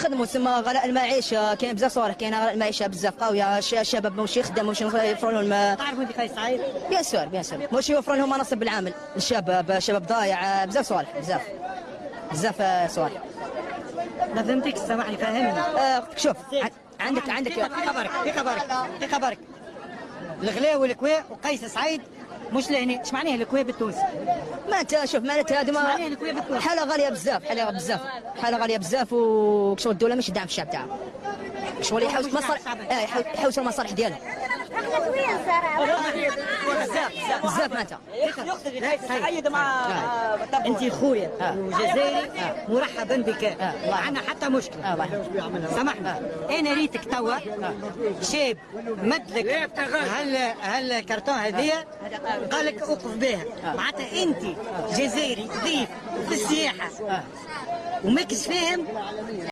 يخدموا تما غلاء المعيشه، كاين بزاف صوالح، كاين غلاء المعيشه بزاف قويه، الشباب ماشي يخدم، ماشي يوفروا لهم. تعرفوا انت قيس سعيد؟ بيان سور ماشي يوفروا لهم مناصب بالعمل، الشباب ضايع، بزاف صوالح بزاف صوالح. ما فهمتكش سامحني فهمني. شوف عندك دقيقة برك الغلاء والكواء وقيس سعيد مش لهنا. اش معناه الكواء بالتونسي؟ ما انت شوف معناتها هذه حاله غاليه بزاف وكشغل الدوله ماشي دعم الشعب تاعها، شغل يحوس مصالح يحوس المصالح ديالها بزاف معناتها. حيد مع انت خويا وجزائري مرحبا بك، ما عندنا حتى مشكله. سامحني انا ريتك توا شاب مدلك هالكرتون هذيا قال لك اوقف بها، معناتها انت جزائري ضيف في السياحه وماكش فاهم